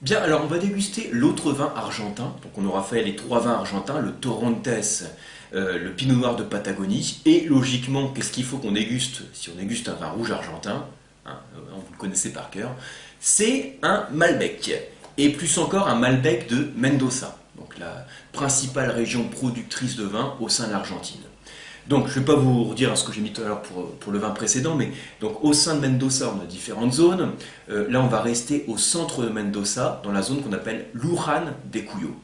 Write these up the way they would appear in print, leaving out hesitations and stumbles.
Bien, alors on va déguster l'autre vin argentin. Donc on aura fait les trois vins argentins, le Torrontés, le Pinot Noir de Patagonie. Et logiquement, qu'est-ce qu'il faut qu'on déguste si on déguste un vin rouge argentin, hein, vous le connaissez par cœur, c'est un Malbec. Et plus encore un Malbec de Mendoza, donc la principale région productrice de vin au sein de l'Argentine. Donc, je ne vais pas vous redire ce que j'ai mis tout à l'heure pour le vin précédent, mais donc, au sein de Mendoza, on a différentes zones. Là, on va rester au centre de Mendoza, dans la zone qu'on appelle Luján de Cuyo.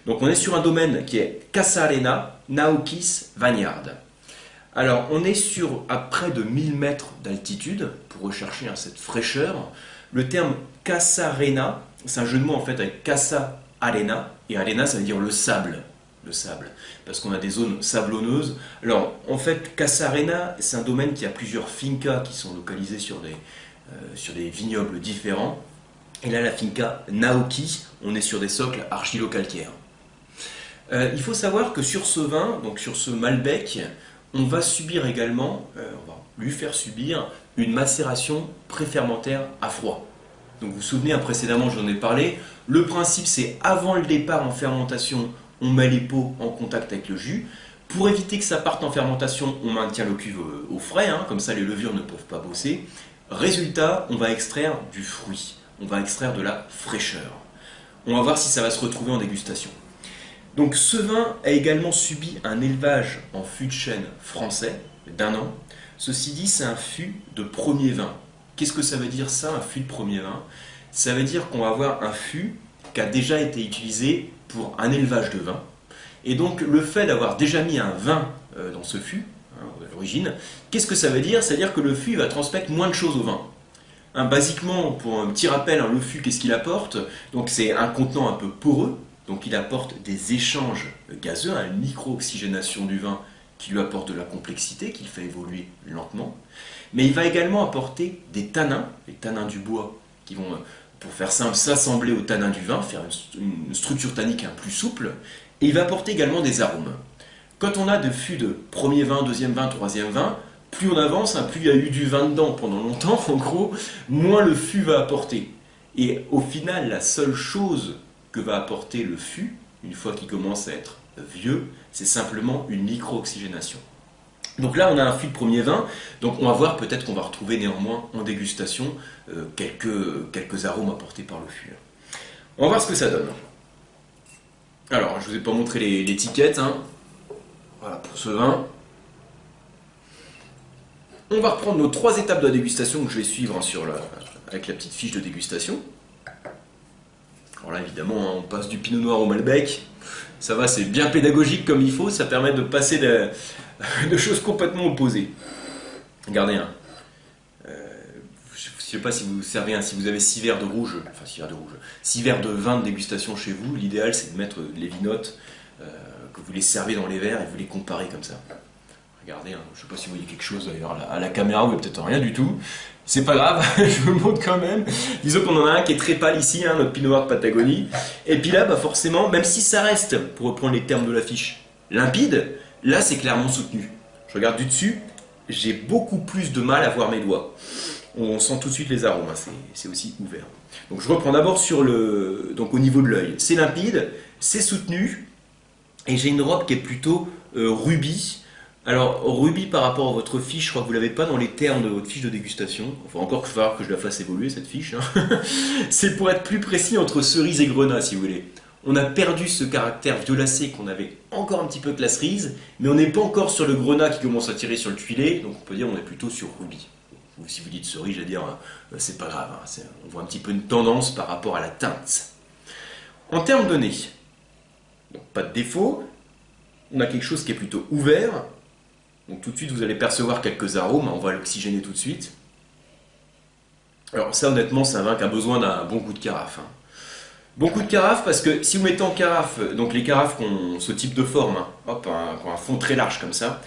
Donc, on est sur un domaine qui est Casarena Naukis Vineyard. Alors, on est sur à près de 1000 mètres d'altitude, pour rechercher cette fraîcheur. Le terme Casarena, c'est un jeu de mots en fait avec Casa Arena, et Arena, ça veut dire le sable, parce qu'on a des zones sablonneuses. Alors, en fait, Casarena, c'est un domaine qui a plusieurs fincas qui sont localisées sur des vignobles différents. Et là, la finca Naoki, on est sur des socles argilo-calcaires. Il faut savoir que sur ce vin, donc sur ce Malbec, on va subir également, on va lui faire subir une macération préfermentaire à froid. Donc vous vous souvenez, précédemment, j'en ai parlé. Le principe, c'est avant le départ en fermentation, on met les pots en contact avec le jus. Pour éviter que ça parte en fermentation, on maintient le cuve au frais, comme ça les levures ne peuvent pas bosser. Résultat, on va extraire du fruit, on va extraire de la fraîcheur. On va voir si ça va se retrouver en dégustation. Donc ce vin a également subi un élevage en fût de chêne français d'1 an. Ceci dit, c'est un fût de premier vin. Qu'est-ce que ça veut dire ça, un fût de premier vin? Ça veut dire qu'on va avoir un fût qui a déjà été utilisé pour un élevage de vin. Et donc le fait d'avoir déjà mis un vin dans ce fût, à l'origine, qu'est-ce que ça veut dire? Ça veut dire que le fût va transmettre moins de choses au vin. Basiquement, pour un petit rappel, le fût, qu'est-ce qu'il apporte? Donc c'est un contenant un peu poreux, donc il apporte des échanges gazeux, une micro-oxygénation du vin qui lui apporte de la complexité, qui le fait évoluer lentement. Mais il va également apporter des tanins, les tanins du bois, qui vont, pour faire simple, s'assembler aux tanins du vin, faire une structure tannique plus souple, et il va apporter également des arômes. Quand on a des fûts de premier vin, deuxième vin, troisième vin, plus on avance, plus il y a eu du vin dedans pendant longtemps, en gros, moins le fût va apporter. Et au final, la seule chose que va apporter le fût, une fois qu'il commence à être vieux, c'est simplement une micro-oxygénation. Donc là, on a un fût de premier vin, donc on va voir peut-être qu'on va retrouver néanmoins en dégustation quelques arômes apportés par le fût. On va voir ce que ça donne. Alors, je ne vous ai pas montré l'étiquette, voilà pour ce vin. On va reprendre nos 3 étapes de la dégustation que je vais suivre avec la petite fiche de dégustation. Alors là, évidemment, on passe du Pinot Noir au Malbec. Ça va, c'est bien pédagogique comme il faut, ça permet de passer de choses complètement opposées. Regardez, je ne sais pas si vous servez, si vous avez 6 verres de rouge, 6 verres de vin de dégustation chez vous, l'idéal c'est de mettre les vinotes, que vous les servez dans les verres et vous les comparez comme ça. Regardez, je ne sais pas si vous voyez quelque chose d'ailleurs à la caméra, vous voyez peut-être rien du tout. C'est pas grave, je vous le montre quand même. Disons qu'on en a un qui est très pâle ici, notre Pinot Noir de Patagonie. Et puis là, forcément, même si ça reste, pour reprendre les termes de l'affiche, limpide, là c'est clairement soutenu. Je regarde du dessus, j'ai beaucoup plus de mal à voir mes doigts. On sent tout de suite les arômes, c'est aussi ouvert. Donc je reprends d'abord au niveau de l'œil. C'est limpide, c'est soutenu, et j'ai une robe qui est plutôt rubis. Alors, rubis par rapport à votre fiche, je crois que vous ne l'avez pas dans les termes de votre fiche de dégustation. Il faut encore falloir que je la fasse évoluer, cette fiche. C'est pour être plus précis entre cerise et grenat, si vous voulez. On a perdu ce caractère violacé qu'on avait encore un petit peu que la cerise, mais on n'est pas encore sur le grenat qui commence à tirer sur le tuilé, donc on peut dire qu'on est plutôt sur rubis. Ou si vous dites cerise, je vais dire, c'est pas grave, on voit un petit peu une tendance par rapport à la teinte. En termes de nez, donc pas de défaut, on a quelque chose qui est plutôt ouvert. Donc tout de suite, vous allez percevoir quelques arômes, on va l'oxygéner tout de suite. Alors ça, honnêtement, c'est un vin qui a besoin d'un bon coup de carafe. Bon coup de carafe parce que si vous mettez en carafe, donc les carafes qui ont ce type de forme, qui ont un fond très large comme ça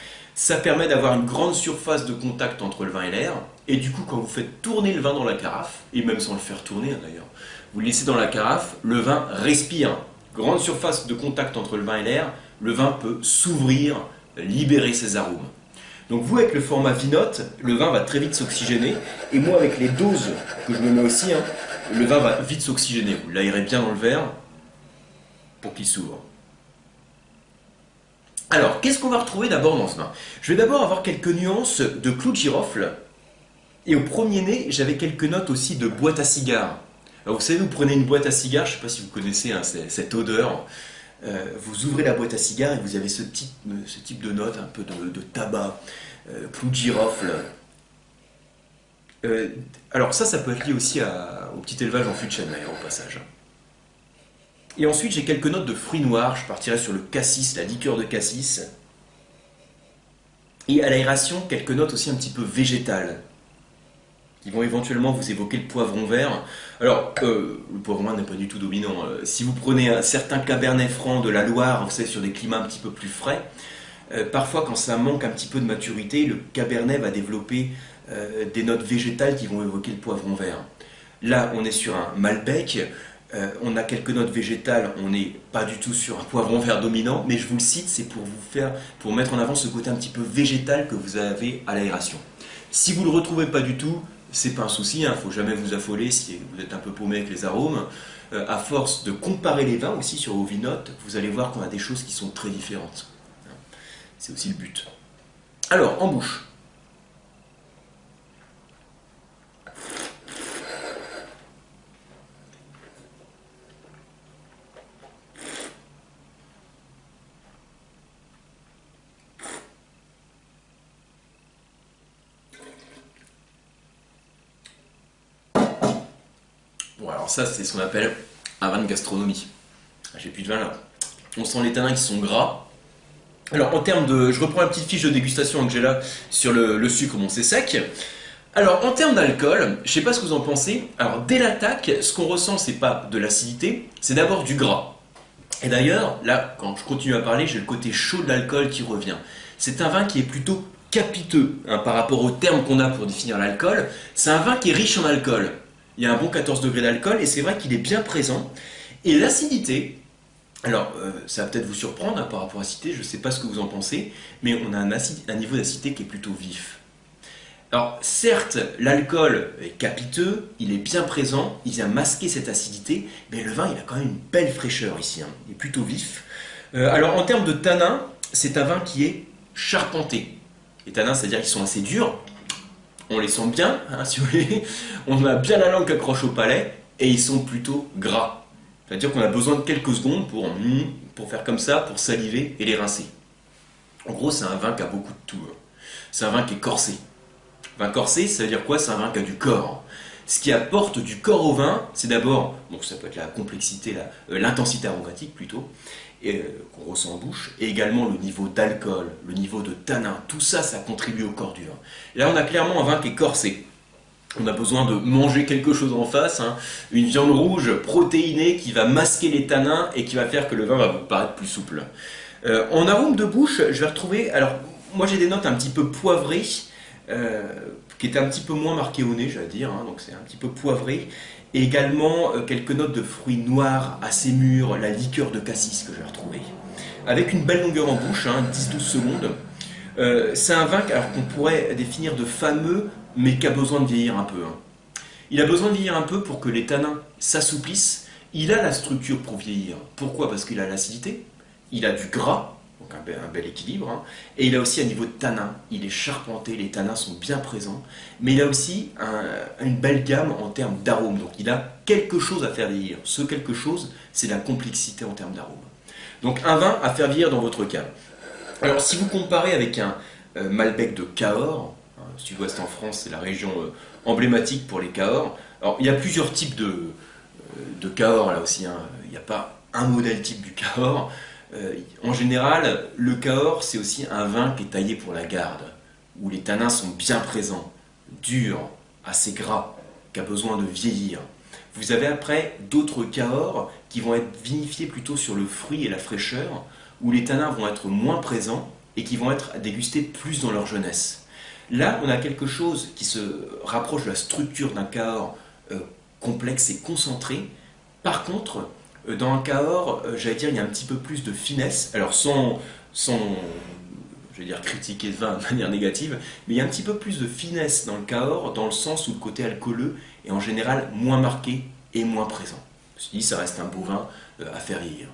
permet d'avoir une grande surface de contact entre le vin et l'air. Et du coup, quand vous faites tourner le vin dans la carafe, et même sans le faire tourner d'ailleurs, vous le laissez dans la carafe, le vin respire. Grande surface de contact entre le vin et l'air, le vin peut s'ouvrir, libérer ses arômes. Donc vous, avec le format Vinote, le vin va très vite s'oxygéner, et moi avec les doses que je me mets aussi, le vin va vite s'oxygéner. Vous l'aérez bien dans le verre pour qu'il s'ouvre. Alors, qu'est-ce qu'on va retrouver d'abord dans ce vin? Je vais d'abord avoir quelques nuances de clou de girofle. Et au premier nez, j'avais quelques notes aussi de boîte à cigares. Alors, vous savez, vous prenez une boîte à cigares, je ne sais pas si vous connaissez hein, cette odeur. Vous ouvrez la boîte à cigares et vous avez ce type de notes, un peu de tabac, clou de girofle. Alors ça peut être lié aussi au petit élevage en fût de chêne d'ailleurs au passage. Et ensuite j'ai quelques notes de fruits noirs, je partirai sur le cassis, la liqueur de cassis. Et à l'aération, quelques notes aussi un petit peu végétales, qui vont éventuellement vous évoquer le poivron vert. Alors, le poivron vert n'est pas du tout dominant. Si vous prenez un certain cabernet franc de la Loire, vous savez, sur des climats un petit peu plus frais, parfois quand ça manque un petit peu de maturité, le cabernet va développer des notes végétales qui vont évoquer le poivron vert. Là, on est sur un Malbec, on a quelques notes végétales, on n'est pas du tout sur un poivron vert dominant, mais je vous le cite, c'est pour mettre en avant ce côté un petit peu végétal que vous avez à l'aération. Si vous ne le retrouvez pas du tout, c'est pas un souci, il ne faut jamais vous affoler si vous êtes un peu paumé avec les arômes. À force de comparer les vins aussi sur vos vinotes, vous allez voir qu'on a des choses qui sont très différentes. C'est aussi le but. Alors, en bouche. Bon, alors ça, c'est ce qu'on appelle un vin de gastronomie. J'ai plus de vin là. On sent les tanins qui sont gras. Alors, en termes de... Je reprends la petite fiche de dégustation que j'ai là sur le sucre, bon, c'est sec. Alors, en termes d'alcool, je sais pas ce que vous en pensez. Alors, dès l'attaque, ce qu'on ressent, c'est pas de l'acidité, c'est d'abord du gras. Et d'ailleurs, là, quand je continue à parler, j'ai le côté chaud de l'alcool qui revient. C'est un vin qui est plutôt capiteux hein, par rapport aux termes qu'on a pour définir l'alcool. C'est un vin qui est riche en alcool. Il y a un bon 14 degrés d'alcool et c'est vrai qu'il est bien présent. Et l'acidité, alors ça va peut-être vous surprendre hein, par rapport à l'acidité, je ne sais pas ce que vous en pensez, mais on a un niveau d'acidité qui est plutôt vif. Alors certes, l'alcool est capiteux, il est bien présent, il vient masquer cette acidité, mais le vin il a quand même une belle fraîcheur ici, hein, il est plutôt vif. Alors en termes de tanins, c'est un vin qui est charpenté. Les tanins, c'est-à-dire qu'ils sont assez durs, on les sent bien, hein, si vous voulez, on a bien la langue qui accroche au palais, et ils sont plutôt gras. C'est-à-dire qu'on a besoin de quelques secondes pour faire comme ça, pour saliver et les rincer. En gros, c'est un vin qui a beaucoup de tout. C'est un vin qui est corsé. Vin corsé, ça veut dire quoi? C'est un vin qui a du corps. Ce qui apporte du corps au vin, c'est d'abord, donc ça peut être la complexité, l'intensité aromatique plutôt, qu'on ressent en bouche, et également le niveau d'alcool, le niveau de tanin, tout ça, ça contribue au corps du vin. Et là, on a clairement un vin qui est corsé. On a besoin de manger quelque chose en face, hein, une viande rouge protéinée qui va masquer les tanins et qui va faire que le vin va vous paraître plus souple. En arôme de bouche, je vais retrouver, alors moi j'ai des notes un petit peu poivrées, qui étaient un petit peu moins marquées au nez, j'allais dire, hein, donc c'est un petit peu poivré. Et également quelques notes de fruits noirs assez mûrs, la liqueur de cassis que je vais retrouver. Avec une belle longueur en bouche, hein, 10-12 secondes. C'est un vin qu'on pourrait définir de fameux, mais qui a besoin de vieillir un peu. Hein. Il a besoin de vieillir un peu pour que les tanins s'assouplissent. Il a la structure pour vieillir. Pourquoi? Parce qu'il a l'acidité, il a du gras, donc un bel équilibre, hein, et il a aussi un niveau de tanin. Il est charpenté, les tanins sont bien présents, mais il a aussi une belle gamme en termes d'arômes. Donc il a quelque chose à faire vieillir. Ce quelque chose, c'est la complexité en termes d'arômes. Donc un vin à faire vieillir dans votre cave. Alors si vous comparez avec un Malbec de Cahors, hein, sud-ouest en France, c'est la région emblématique pour les Cahors. Alors il y a plusieurs types de Cahors là aussi, hein. Il n'y a pas un modèle type du Cahors. En général, le Cahors c'est aussi un vin qui est taillé pour la garde, où les tanins sont bien présents, durs, assez gras, qui a besoin de vieillir. Vous avez après d'autres Cahors qui vont être vinifiés plutôt sur le fruit et la fraîcheur, où les tanins vont être moins présents et qui vont être dégustés plus dans leur jeunesse. Là, on a quelque chose qui se rapproche de la structure d'un Cahors complexe et concentré. Par contre, dans un Cahors, j'allais dire, il y a un petit peu plus de finesse. Alors sans je vais dire critiquer le vin de manière négative, mais il y a un petit peu plus de finesse dans le Cahors, dans le sens où le côté alcooleux est en général moins marqué est moins présent. Je me suis dit, ça reste un beau vin à faire vieillir.